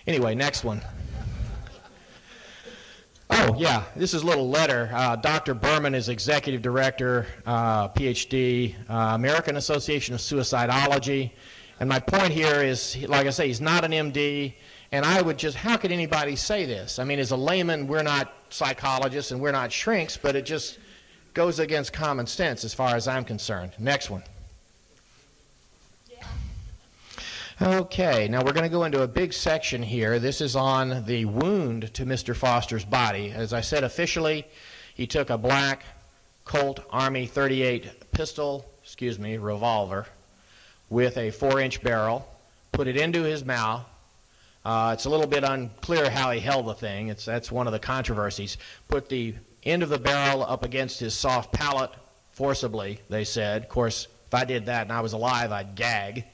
Anyway, next one. Oh, yeah, this is a little letter. Dr. Berman is executive director, PhD, American Association of Suicidology. And my point here is, like I say, he's not an MD. And I would just, how could anybody say this? I mean, as a layman, we're not psychologists and we're not shrinks, but it just goes against common sense as far as I'm concerned. Next one. Okay, now we're going to go into a big section here. This is on the wound to Mr. Foster's body. As I said, officially, he took a black Colt Army 38 revolver with a 4-inch barrel, put it into his mouth. It's a little bit unclear how he held the thing. That's one of the controversies. Put the end of the barrel up against his soft palate forcibly, they said. Of course, if I did that and I was alive, I'd gag.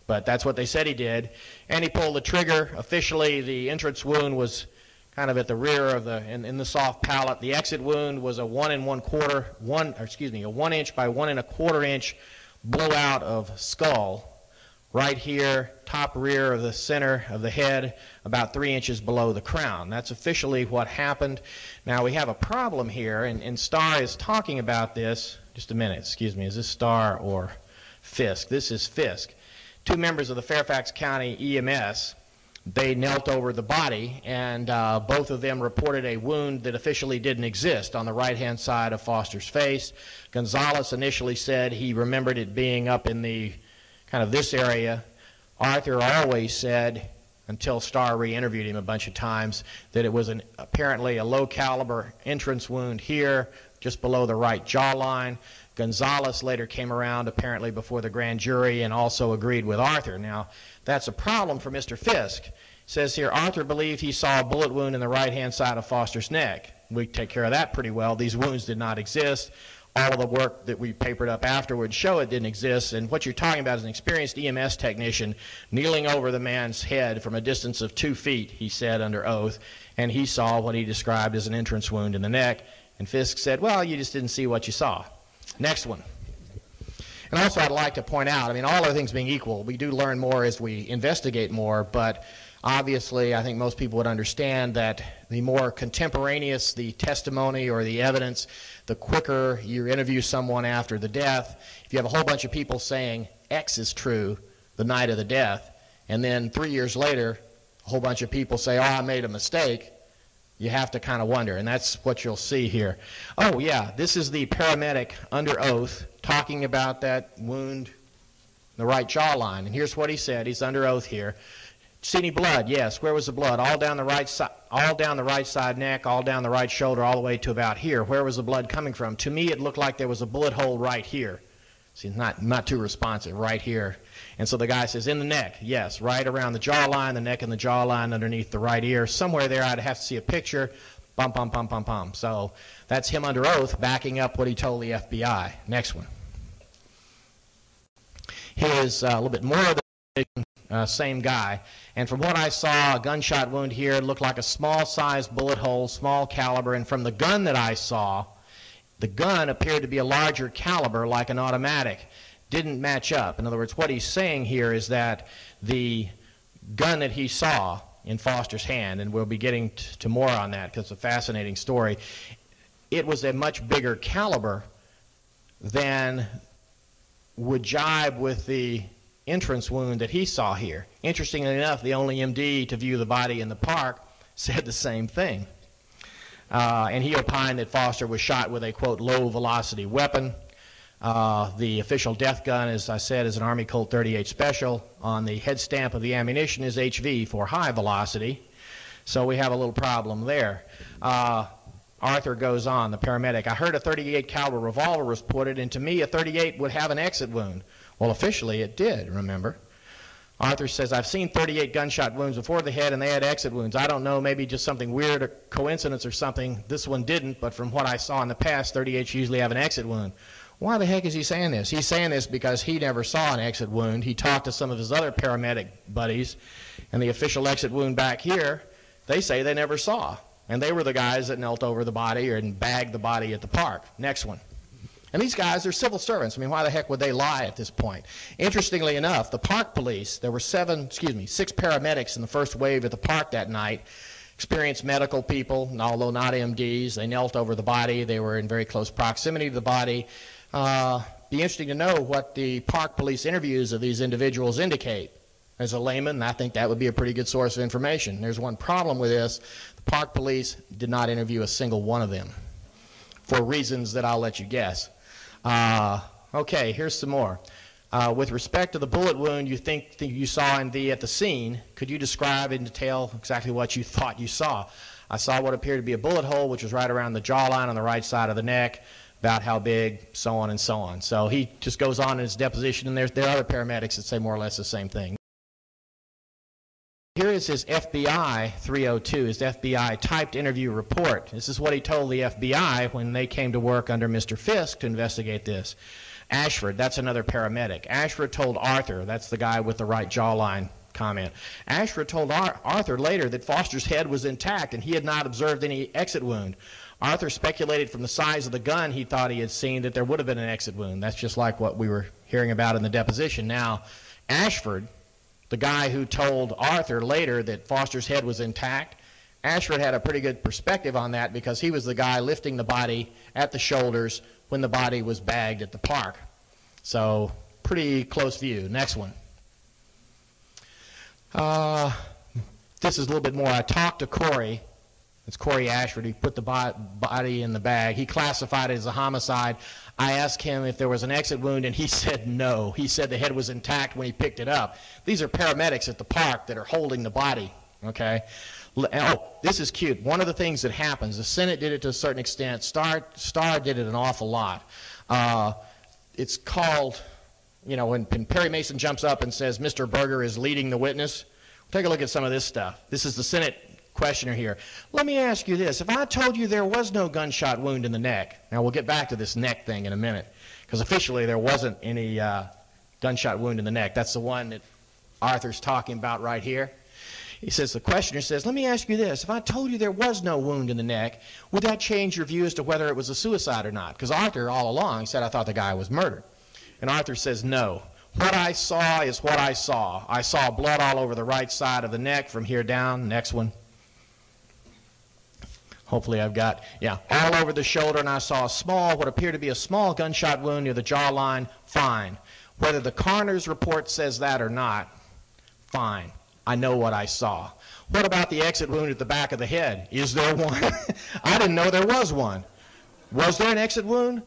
But that's what they said he did. And he pulled the trigger. Officially, the entrance wound was kind of at the rear of in the soft palate. The exit wound was a 1 inch by 1 1/4 inch blowout of skull right here, top rear of the center of the head, about 3 inches below the crown. That's officially what happened. Now, we have a problem here, and Starr is talking about this. Just a minute, excuse me. Is this Starr or Fisk? This is Fisk. Two members of the Fairfax County EMS, they knelt over the body, and both of them reported a wound that officially didn't exist on the right-hand side of Foster's face. Gonzalez initially said he remembered it being up in the kind of this area. Arthur always said, until Starr re-interviewed him a bunch of times, that it was apparently a low-caliber entrance wound here, just below the right jawline. Gonzalez later came around, apparently before the grand jury, and also agreed with Arthur. Now, that's a problem for Mr. Fisk. It says here, Arthur believed he saw a bullet wound in the right-hand side of Foster's neck. We take care of that pretty well. These wounds did not exist. All of the work that we papered up afterwards show it didn't exist. And what you're talking about is an experienced EMS technician kneeling over the man's head from a distance of 2 feet, he said under oath, and he saw what he described as an entrance wound in the neck. And Fisk said, well, you just didn't see what you saw. Next one. And also I'd like to point out, I mean, all other things being equal, we do learn more as we investigate more, but obviously I think most people would understand that the more contemporaneous the testimony or the evidence, the quicker you interview someone after the death. If you have a whole bunch of people saying X is true the night of the death, and then 3 years later a whole bunch of people say, oh, I made a mistake, you have to kind of wonder, and that's what you'll see here. Oh, yeah, this is the paramedic under oath talking about that wound in the right jawline. And here's what he said. He's under oath here. See any blood? Yes. Where was the blood? All down the right side, all down the right side neck, all down the right shoulder, all the way to about here. Where was the blood coming from? To me, it looked like there was a bullet hole right here. See, not too responsive, right here. And so the guy says, in the neck, yes, right around the jawline, the neck and the jawline underneath the right ear. Somewhere there I'd have to see a picture. Bum, bum, bum, bum, bum. So that's him under oath backing up what he told the FBI. Next one. Here's a little bit more of the same guy. And from what I saw, a gunshot wound here looked like a small-sized bullet hole, small caliber. And from the gun that I saw, the gun appeared to be a larger caliber, like an automatic. Didn't match up. In other words, what he's saying here is that the gun that he saw in Foster's hand, and we'll be getting to more on that because it's a fascinating story, it was a much bigger caliber than would jibe with the entrance wound that he saw here. Interestingly enough, the only MD to view the body in the park said the same thing. And he opined that Foster was shot with a, quote, low-velocity weapon. The official death gun, as I said, is an Army Colt 38 Special. On the head stamp of the ammunition is HV for high velocity. So we have a little problem there. Arthur goes on, the paramedic. I heard a 38 caliber revolver was reported, and to me a 38 would have an exit wound. Well, officially it did, remember. Arthur says, I've seen 38 gunshot wounds before the head, and they had exit wounds. I don't know, maybe just something weird, a coincidence or something. This one didn't, but from what I saw in the past, 38s usually have an exit wound. Why the heck is he saying this? He's saying this because he never saw an exit wound. He talked to some of his other paramedic buddies, and the official exit wound back here, they say they never saw. And they were the guys that knelt over the body and bagged the body at the park. Next one. And these guys are civil servants. I mean, why the heck would they lie at this point? Interestingly enough, the park police, there were six paramedics in the first wave at the park that night, experienced medical people, although not MDs. They knelt over the body. They were in very close proximity to the body. Be interesting to know what the park police interviews of these individuals indicate. As a layman, I think that would be a pretty good source of information. There's one problem with this. The park police did not interview a single one of them for reasons that I'll let you guess. Okay, here's some more. With respect to the bullet wound you think that you saw at the scene, could you describe in detail exactly what you thought you saw? I saw what appeared to be a bullet hole, which was right around the jawline on the right side of the neck, about how big, so on and so on. So he just goes on in his deposition, and there are other paramedics that say more or less the same thing. Here is his FBI 302, his FBI typed interview report. This is what he told the FBI when they came to work under Mr. Fisk to investigate this. Ashford, that's another paramedic. Ashford told Arthur, that's the guy with the right jawline comment. Ashford told Arthur later that Foster's head was intact and he had not observed any exit wound. Arthur speculated from the size of the gun he thought he had seen that there would have been an exit wound. That's just like what we were hearing about in the deposition. Now, Ashford, the guy who told Arthur later that Foster's head was intact, Ashford had a pretty good perspective on that because he was the guy lifting the body at the shoulders when the body was bagged at the park. So, pretty close view. Next one. This is a little bit more. I talked to Corey. It's Corey Ashford. He put the body in the bag. He classified it as a homicide. I asked him if there was an exit wound, and he said no. He said the head was intact when he picked it up. These are paramedics at the park that are holding the body, okay? Oh, this is cute. One of the things that happens, the Senate did it to a certain extent. Starr did it an awful lot. It's called, you know, when Perry Mason jumps up and says, Mr. Berger is leading the witness. Take a look at some of this stuff. This is the Senate questioner here. Let me ask you this. If I told you there was no gunshot wound in the neck, now we'll get back to this neck thing in a minute, because officially there wasn't any gunshot wound in the neck. That's the one that Arthur's talking about right here. He says, the questioner says, let me ask you this. If I told you there was no wound in the neck, would that change your view as to whether it was a suicide or not? Because Arthur all along said, I thought the guy was murdered. And Arthur says, no. What I saw is what I saw. I saw blood all over the right side of the neck from here down. Next one. Hopefully I've got, yeah, all over the shoulder, and I saw a small, what appeared to be a small gunshot wound near the jawline. Fine. Whether the coroner's report says that or not, fine. I know what I saw. What about the exit wound at the back of the head? Is there one? I didn't know there was one. Was there an exit wound?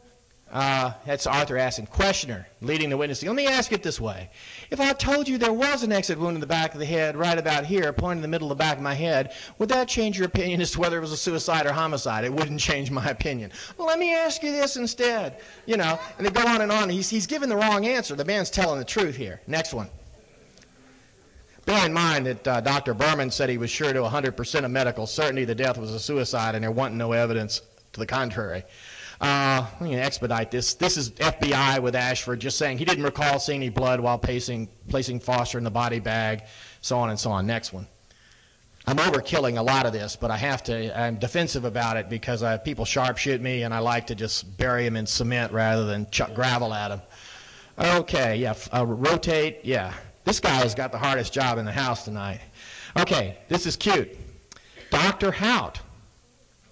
That's Arthur asking. Questioner, leading the witness. Let me ask it this way. If I told you there was an exit wound in the back of the head, right about here, pointing in the middle of the back of my head, would that change your opinion as to whether it was a suicide or homicide? It wouldn't change my opinion. Well, let me ask you this instead. You know, and they go on and on. He's given the wrong answer. The man's telling the truth here. Next one. Bear in mind that Dr. Berman said he was sure to 100% of medical certainty the death was a suicide, and there wasn't no evidence to the contrary. Let me expedite this. This is FBI with Ashford just saying he didn't recall seeing any blood while placing Foster in the body bag, so on and so on. Next one. I'm overkilling a lot of this, but I have to. I'm defensive about it because people sharpshoot me, and I like to just bury them in cement rather than chuck gravel at them. Okay, yeah, rotate, yeah. This guy has got the hardest job in the house tonight. Okay, this is cute. Dr. Hout.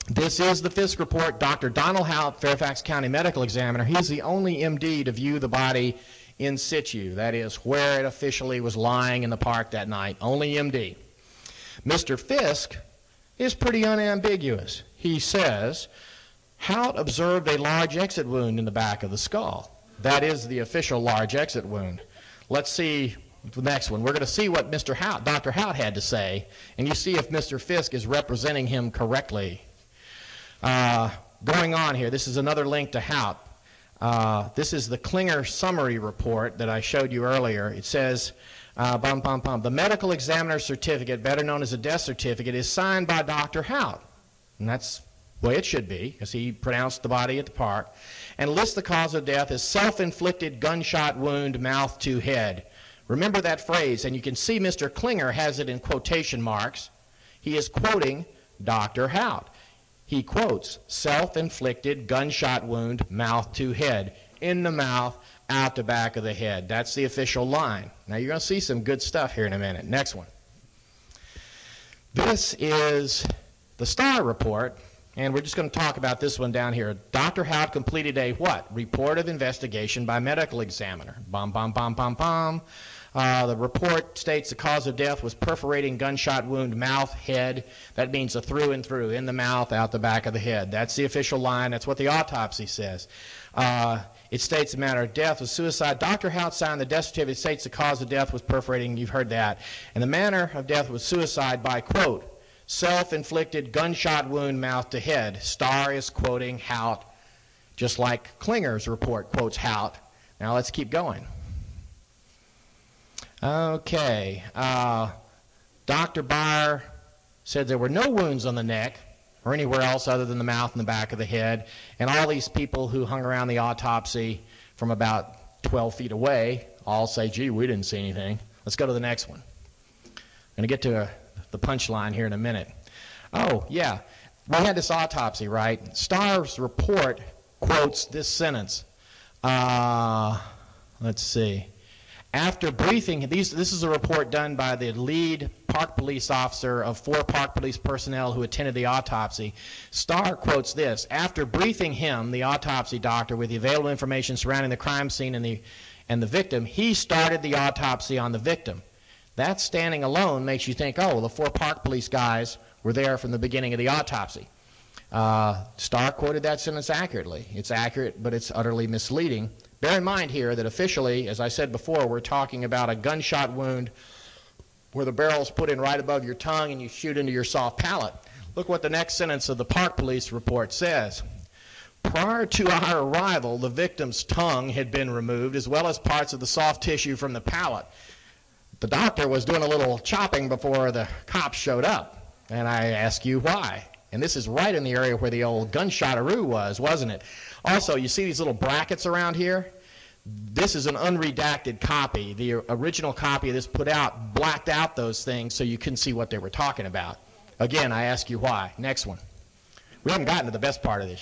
This is the Fisk report. Dr. Donald Hout, Fairfax County Medical Examiner. He's the only MD to view the body in situ. That is, where it officially was lying in the park that night. Only MD. Mr. Fisk is pretty unambiguous. He says, Hout observed a large exit wound in the back of the skull. That is the official large exit wound. Let's see the next one. We're going to see what Mr. Hout, Dr. Hout had to say, and you see if Mr. Fisk is representing him correctly. Going on here, this is another link to Hout. This is the Klinger summary report that I showed you earlier. It says, the medical examiner's certificate, better known as a death certificate, is signed by Dr. Hout. And that's the way it should be, because he pronounced the body at the park, and lists the cause of death as self-inflicted gunshot wound, mouth to head. Remember that phrase, and you can see Mr. Klinger has it in quotation marks. He is quoting Dr. Hout. he quotes, self-inflicted gunshot wound, mouth to head. In the mouth, out the back of the head. That's the official line. Now you're going to see some good stuff here in a minute. Next one. This is the STAR report, and we're just going to talk about this one down here. Dr. Houdt completed a what? Report of investigation by medical examiner. Bum, bum, bum, bum, bum. The report states the cause of death was perforating gunshot wound, mouth, head. That means a through and through, in the mouth, out the back of the head. That's the official line. That's what the autopsy says. It states the manner of death was suicide. Dr. Houdt signed the death certificate. It states the cause of death was perforating. You've heard that. And the manner of death was suicide by, quote, self-inflicted gunshot wound, mouth to head. Starr is quoting Houdt, just like Klinger's report quotes Houdt. Now let's keep going. Okay. Dr. Baer said there were no wounds on the neck or anywhere else other than the mouth and the back of the head. And all these people who hung around the autopsy from about 12 feet away all say, gee, we didn't see anything. Let's go to the next one. I'm going to get to the punchline here in a minute. Oh, yeah. We had this autopsy, right? Starr's report quotes this sentence. Let's see. After briefing, this is a report done by the lead park police officer of 4 park police personnel who attended the autopsy. Starr quotes this. After briefing him, the autopsy doctor, with the available information surrounding the crime scene and the victim, he started the autopsy on the victim. That standing alone makes you think, oh, the 4 park police guys were there from the beginning of the autopsy. Starr quoted that sentence accurately. It's accurate, but it's utterly misleading. Bear in mind here that officially, as I said before, we're talking about a gunshot wound where the barrel's put in right above your tongue and you shoot into your soft palate. Look what the next sentence of the park police report says. Prior to our arrival, the victim's tongue had been removed as well as parts of the soft tissue from the palate. The doctor was doing a little chopping before the cops showed up, and I ask you why. And this is right in the area where the old gunshot-aroo was, wasn't it? Also, you see these little brackets around here? This is an unredacted copy. The original copy of this put out, blacked out those things so you couldn't see what they were talking about. Again, I ask you why. Next one. We haven't gotten to the best part of this.